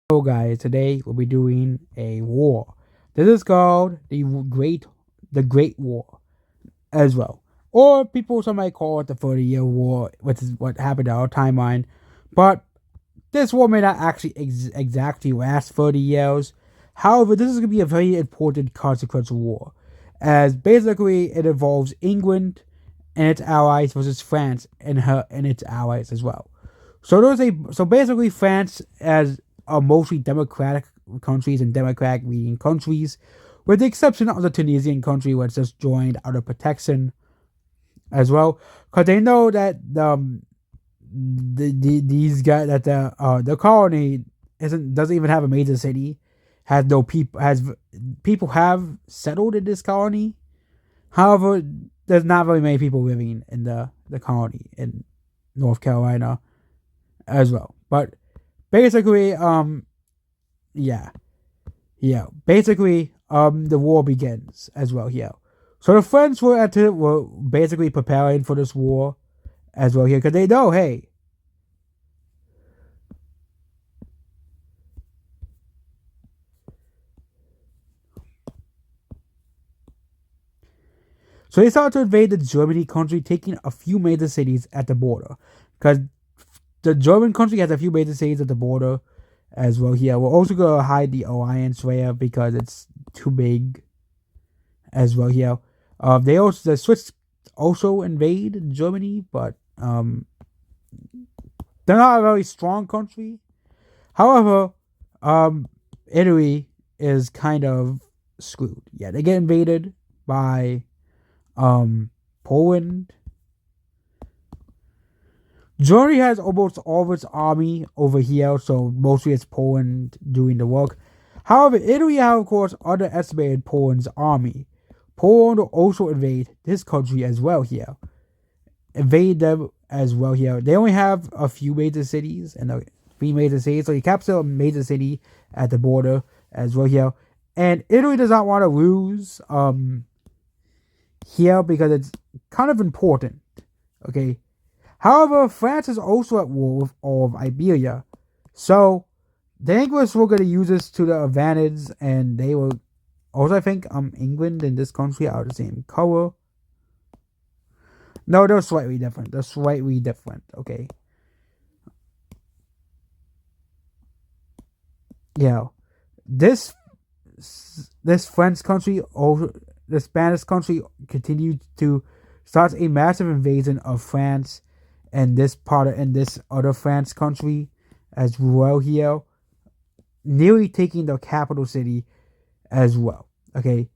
Hello guys, today we'll be doing a war. This is called the Great War as well. Or some might call it the 30-Year War, which is what happened in our timeline. But this war may not actually exactly last 30 years. However, this is going to be a very important consequential war, as basically it involves England and its allies versus France and its allies as well. So basically France as are mostly democratic countries and democratic leading countries, with the exception of the Tunisian country which just joined out of protection as well, because they know that these guys that the colony isn't doesn't even have a major city, has no people has people have settled in this colony. However, there's not very many people living in the colony in North Carolina as well. But basically, yeah, yeah. Basically, the war begins as well here. So the French were basically preparing for this war as well here because they know, hey, so they started to invade the Germany country, taking a few major cities at the border because the German country has a few major cities at the border as well here. We're also gonna hide the alliance there because it's too big as well here. The Swiss also invade Germany, but they're not a very strong country. However, Italy is kind of screwed. Yeah, they get invaded by Poland. Germany has almost all of its army over here, so mostly it's Poland doing the work. However, Italy, of course, underestimated Poland's army. Poland will also invade this country as well here. Invade them as well here. They only have a few major cities and three major cities, so you capture a major city at the border as well here. And Italy does not want to lose here because it's kind of important. Okay. However, France is also at war with all of Iberia. So the English were gonna use this to their advantage, and they will also I think England and this country are the same color. No, they're slightly different. They're slightly different. Okay. Yeah. This this French country over the Spanish country continued to start a massive invasion of France and this other France country as well here, nearly taking the capital city as well. Okay.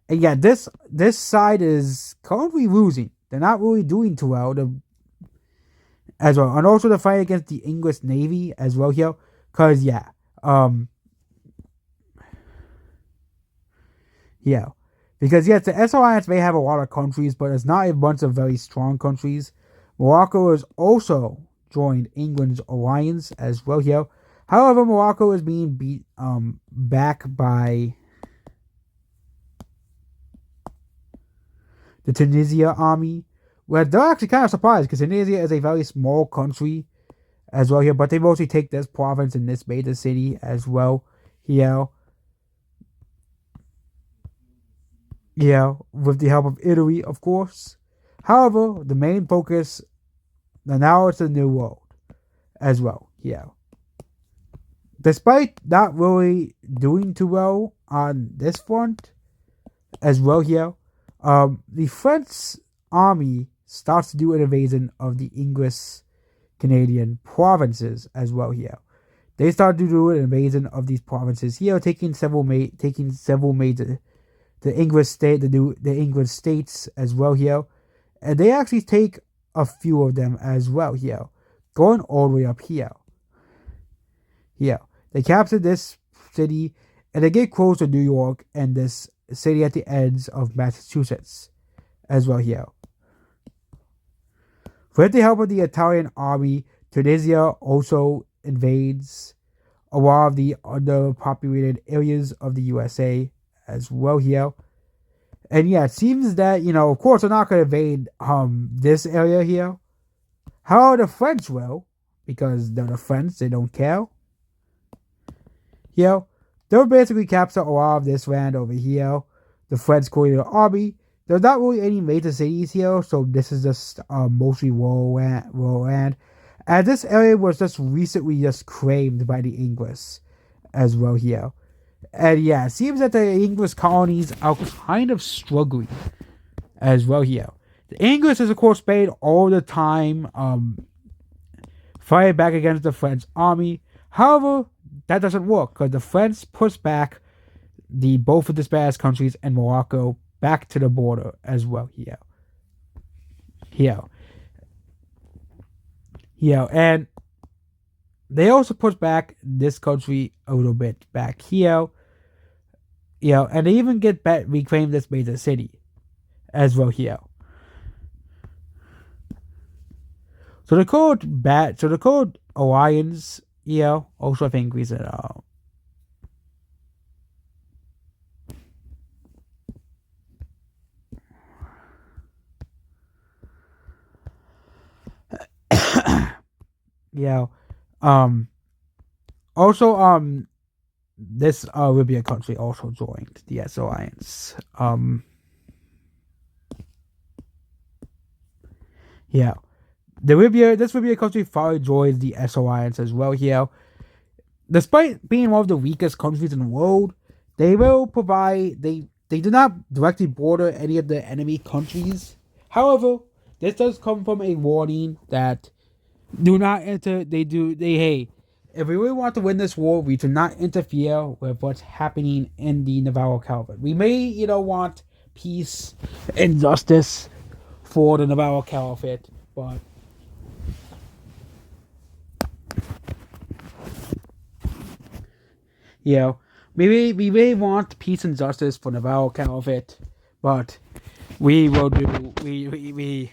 And yeah, this side is currently losing. They're not really doing too well. As well, and also the fight against the English Navy as well here, cause yeah, because yes, the S Alliance may have a lot of countries, but it's not a bunch of very strong countries. Morocco has also joined England's alliance as well here. However, Morocco is being beat back by the Tunisia army. Well, they're actually kind of surprised because Tunisia is a very small country as well here, but they mostly take this province and this major city as well here. Yeah, with the help of Italy, of course. However, the main focus now it's the New World as well. Yeah. Despite not really doing too well on this front as well here, the French army starts to do an invasion of the English Canadian provinces as well here. They start to do an invasion of these provinces here, taking several major the English states as well here, and they actually take a few of them as well here, going all the way up here. Here, they capture this city, and they get close to New York and this city at the ends of Massachusetts as well here. With the help of the Italian army, Tunisia also invades a lot of the underpopulated areas of the USA as well here. And yeah, it seems that, of course, they're not going to invade this area here. How the French will, because they're the French, they don't care. You know, they'll basically capture a lot of this land over here. The French created an army. There's not really any major cities here, so this is just mostly rural land. And this area was just recently just claimed by the English as well here. And yeah, it seems that the English colonies are kind of struggling as well here. The English is of course spent all the time fighting back against the French army. However, that doesn't work because the French push back the both of the Spanish countries and Morocco back to the border as well here. Here. Here. And they also push back this country a little bit back here. And they even get back reclaim this major city as well here. So the code alliance, also I think we said also this Libya country also joined the S alliance. This Libya country finally joins the S alliance as well here. Despite being one of the weakest countries in the world, they will provide they do not directly border any of the enemy countries. However, this does come from a warning that do not enter hey, if we really want to win this war, we do not interfere with what's happening in the Navarro Caliphate. We may, want peace and justice for the Navarro Caliphate, but we may want peace and justice for Navarro Caliphate, but we will do we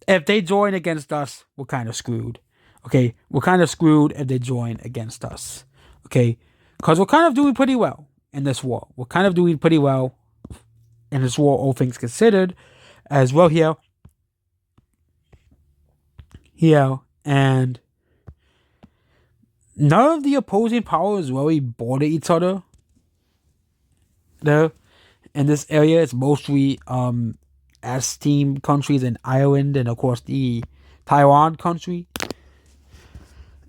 if they join against us, we're kind of screwed. Okay, we're kind of screwed if they join against us. Okay, because we're kind of doing pretty well in this war. We're kind of doing pretty well in this war, all things considered, as well here. And none of the opposing powers really border each other. There, in this area, it's mostly S-team countries in Ireland and of course the Taiwan country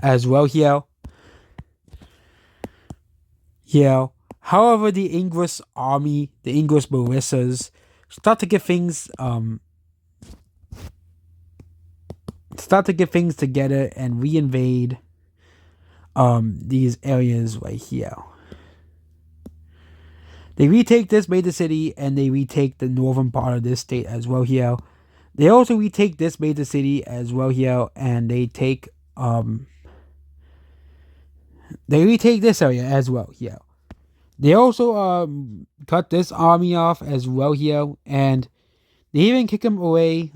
as well here. However, the English army, the English militias, start to get things together and reinvade these areas right here. They retake this major city and they retake the northern part of this state as well here. They also retake this major city as well here, and they retake this area as well here. They also cut this army off as well here, and they even kick them away.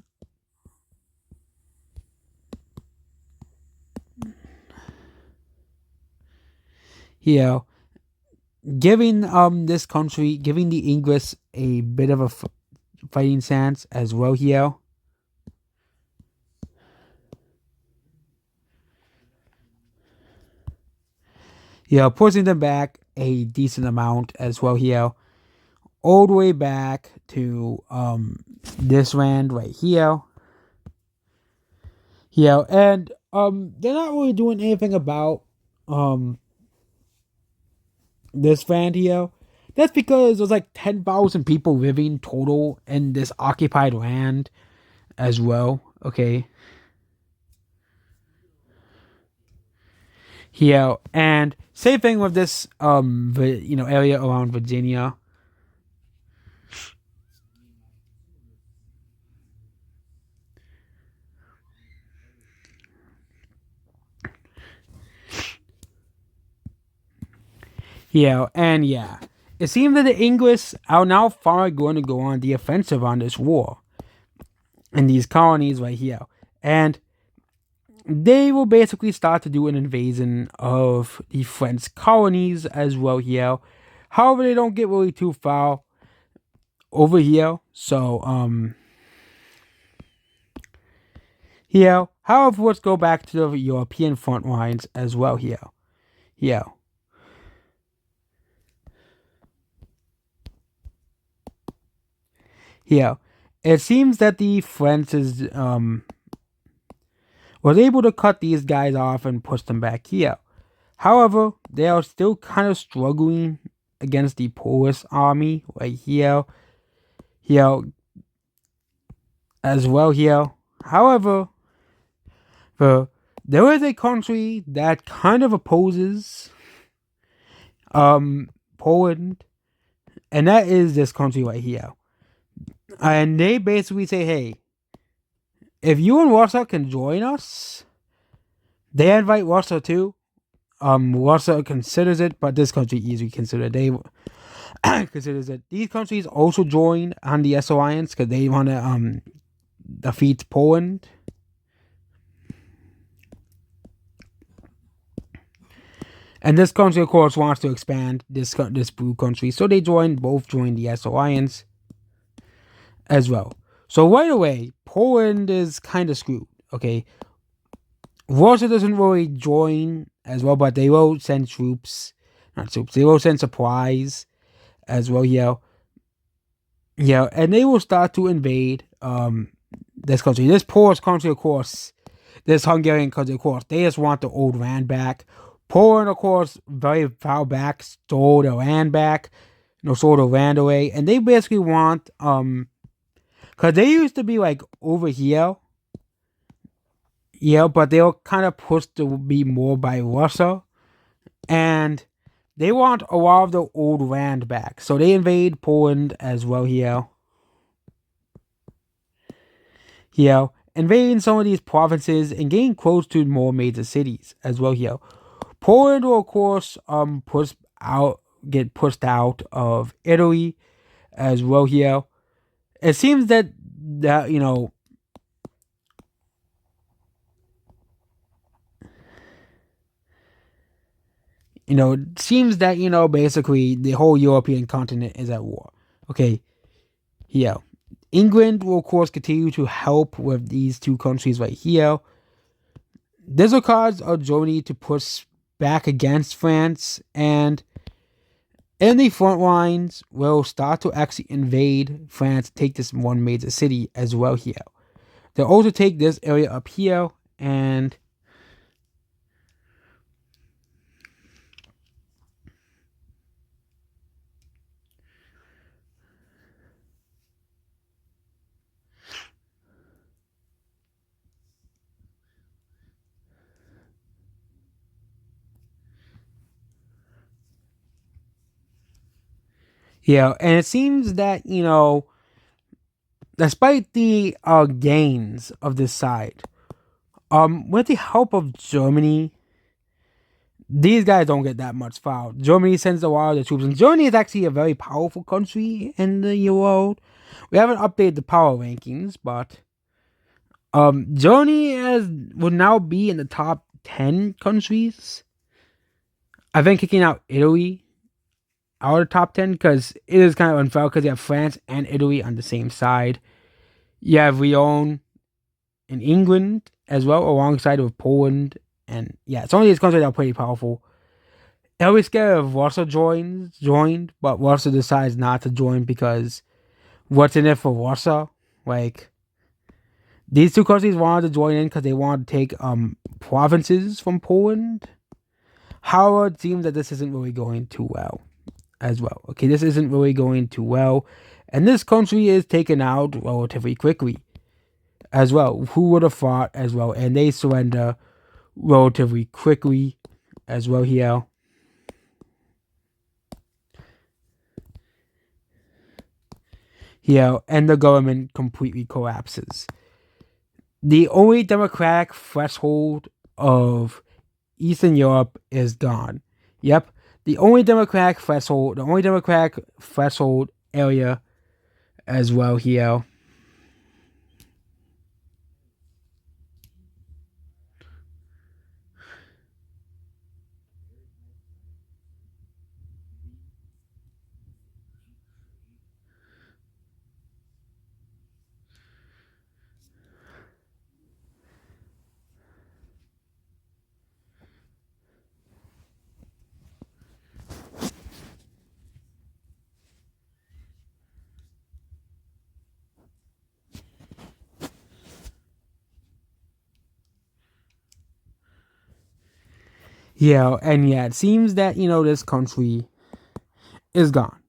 Here, giving this country, giving the English a bit of a fighting chance as well here. Pushing them back a decent amount as well here, all the way back to this land right here. And they're not really doing anything about this land here. That's because there's like 10,000 people living total in this occupied land as well. Okay. And same thing with this area around Virginia. It seems that the English are now finally going to go on the offensive on this war in these colonies right here, and they will basically start to do an invasion of the French colonies as well here. However, they don't get really too far over here, so however, let's go back to the European front lines as well here. Here, it seems that the French is was able to cut these guys off and push them back here. However, they are still kind of struggling against the Polish army right here as well here. However, the, there is a country that kind of opposes Poland, and that is this country right here. And they basically say, hey, if you and Russia can join us, they invite Russia too. Russia considers it, but this country easily considers they considers it. These countries also join on the S alliance because they want to defeat Poland. And this country, of course, wants to expand this blue country, so they both join the S alliance as well. So right away, Poland is kind of screwed. Okay, Russia doesn't really join as well, but they will send troops, not troops. They will send supplies as well. Yeah, and they will start to invade this country. This Polish country, of course, this Hungarian country, of course, they just want the old land back. Poland, of course, very far back, stole the land back, stole the land away, and they basically want because they used to be like over here, yeah, but they were kind of pushed to be more by Russia, and they want a lot of the old land back, so they invade Poland as well here. Here, invading some of these provinces and getting close to more major cities as well here. Poland will, of course, get pushed out of Italy as well here. It seems that it seems that basically the whole European continent is at war. Okay, here, England will, of course, continue to help with these two countries right here. This will cause Germany to push back against France, and in the front lines will start to actually invade France, take this one major city as well here. They'll also take this area up here, and and it seems that despite the gains of this side, with the help of Germany, these guys don't get that much foul. Germany sends a lot of the troops, and Germany is actually a very powerful country in the world. We haven't updated the power rankings, but Germany would now be in the top 10 countries. I think kicking out Italy out of the top 10 because it is kind of unfair because you have France and Italy on the same side. You have Lyon in England as well, alongside with Poland. And yeah, some of these countries are pretty powerful. I was scared if Russia joined, but Russia decides not to join because what's in it for Russia? Like, these two countries wanted to join in because they wanted to take provinces from Poland. However, it seems that this isn't really going too well as well. Okay, this isn't really going too well. And this country is taken out relatively quickly as well. Who would have thought as well? And they surrender relatively quickly as well here. Here, and the government completely collapses. The only democratic threshold of Eastern Europe is gone. Yep, the only democratic threshold area as well here. Yeah, and yeah, it seems that this country is gone.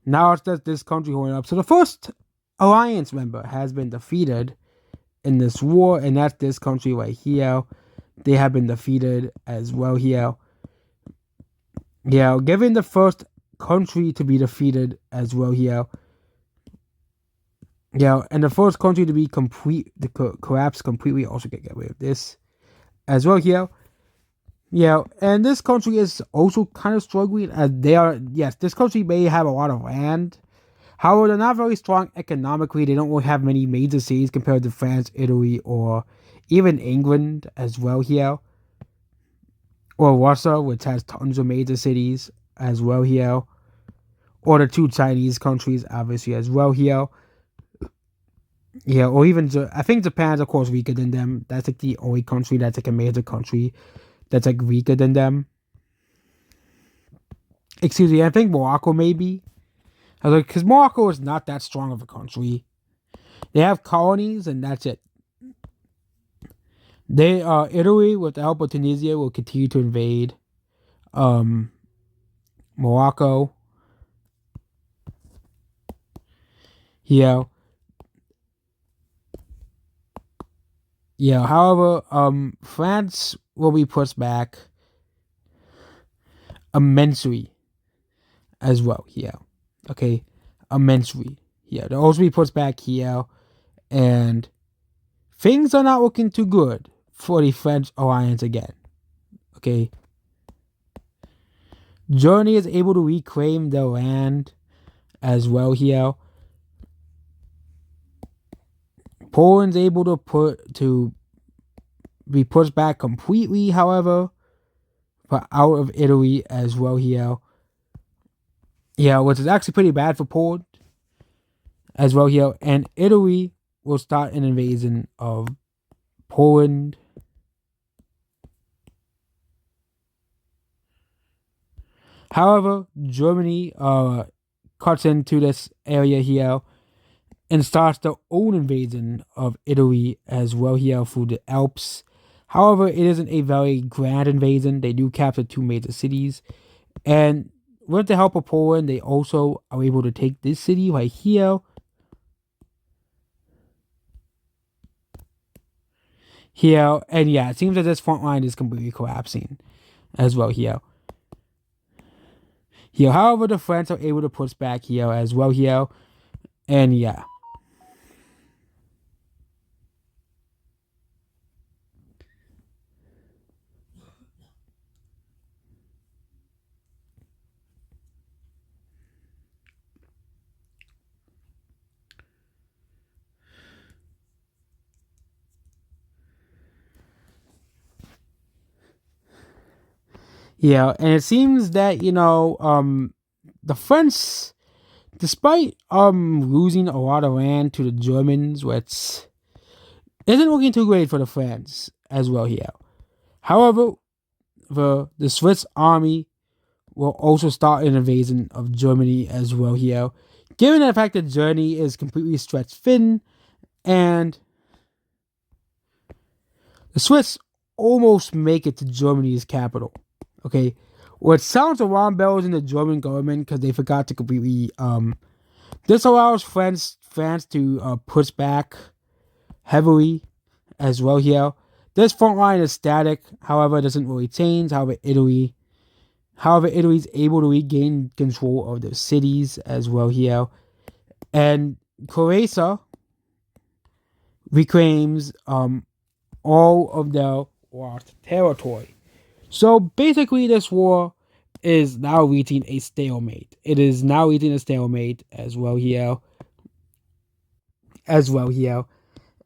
Now it's just this country holding up. So the first alliance member has been defeated in this war, and that's this country right here. They have been defeated as well here. Yeah, given the first country to be defeated as well here. Yeah, and the first country to be collapse completely. Also get rid of this as well here. Yeah, and this country is also kind of struggling as they are. Yes, this country may have a lot of land. However, they're not very strong economically. They don't really have many major cities compared to France, Italy, or even England as well here. Or Russia, which has tons of major cities as well here. Or the two Chinese countries, obviously, as well here. Yeah, or even I think Japan's of course weaker than them. That's like the only country that's like a major country that's like weaker than them. Excuse me, I think Morocco maybe. Because Morocco is not that strong of a country. They have colonies and that's it. They Italy with the help of Tunisia will continue to invade Morocco. Yeah. Yeah. However, France will be pushed back immensely as well here. Okay. Immensely. Yeah. They'll also be pushed back here. And things are not looking too good for the French alliance again. Okay. Germany is able to reclaim their land as well here. Poland's able to be pushed back completely, however, but out of Italy as well here. Yeah, which is actually pretty bad for Poland as well here. And Italy will start an invasion of Poland. However, Germany cuts into this area here and starts their own invasion of Italy as well here through the Alps. However, it isn't a very grand invasion. They do capture two major cities. And with the help of Poland, they also are able to take this city right here. Here, and yeah, it seems that this front line is completely collapsing as well here. Here, however, the French are able to push back here as well here. And yeah. Yeah, and it seems that, the French, despite losing a lot of land to the Germans, which isn't looking too great for the French as well here. However, the Swiss army will also start an invasion of Germany as well here. Given the fact that Germany is completely stretched thin, and the Swiss almost make it to Germany's capital. Okay, what sounds alarm bells in the German government because they forgot to completely This allows France to push back heavily as well here. This front line is static, however, it doesn't really change. However, Italy's able to regain control of the cities as well here. And Croatia reclaims all of their lost territory. So basically, this war is now reaching a stalemate. It is now reaching a stalemate as well here.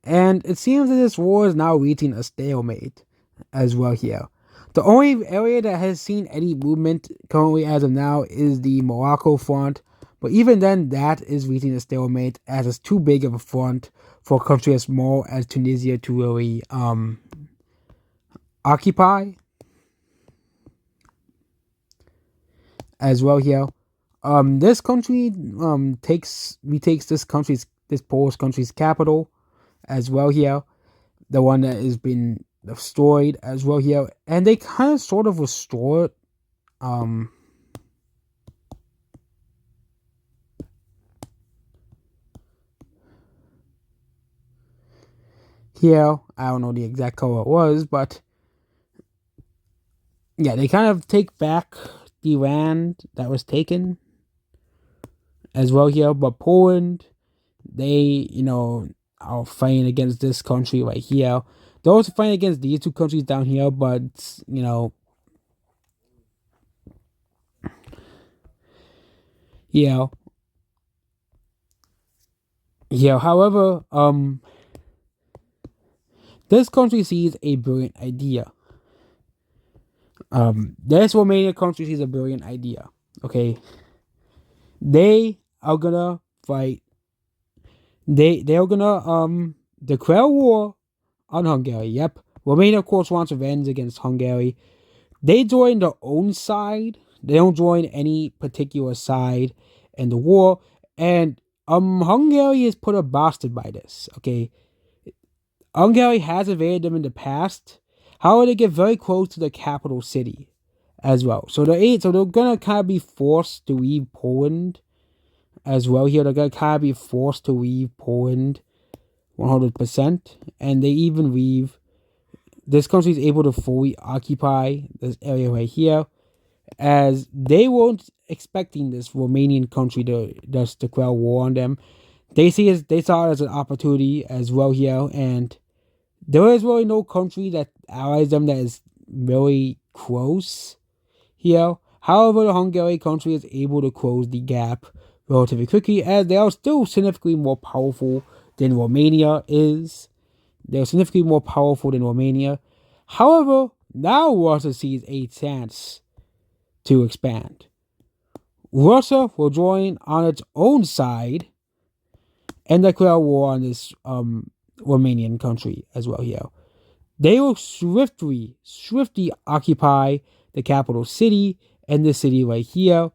And it seems that this war is now reaching a stalemate as well here. The only area that has seen any movement currently as of now is the Morocco front. But even then, that is reaching a stalemate as it's too big of a front for a country as small as Tunisia to really occupy as well here. This country retakes this Polish country's capital as well here. The one that has been destroyed as well here, and they kind of sort of restored. Um, Here, I don't know the exact color it was, but yeah, they kind of take back the land that was taken as well here. But Poland, they, are fighting against this country right here. They're also fighting against these two countries down here, but, yeah. Yeah, however, this country sees a brilliant idea. This Romania country sees a brilliant idea. Okay, they are gonna fight. They're gonna declare war on Hungary. Yep, Romania of course wants revenge against Hungary. They join their own side. They don't join any particular side in the war, and Hungary is put a bastard by this. Okay, Hungary has invaded them in the past. However, they get very close to the capital city as well. So they're gonna kind of be forced to leave Poland as well. Here, they're gonna kind of be forced to leave Poland 100%, and they even leave. This country is able to fully occupy this area right here, as they weren't expecting this Romanian country to just declare war on them. They saw it as an opportunity as well here, and there is really no country that allies them that is really close here. However, the Hungary country is able to close the gap relatively quickly, as they are still significantly more powerful than Romania is. They're significantly more powerful than Romania. However, now Russia sees a chance to expand. Russia will join on its own side and declare war on this Romanian country as well here. They will swiftly occupy the capital city and the city right here,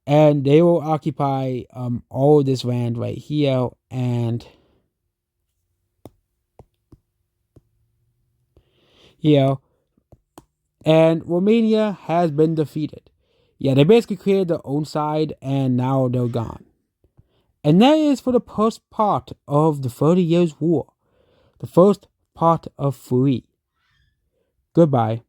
and they will occupy all of this land right here, and and Romania has been defeated. Yeah, they basically created their own side, and now they're gone. And that is for the first part of the 30 Years' War. The first part of 3. Goodbye.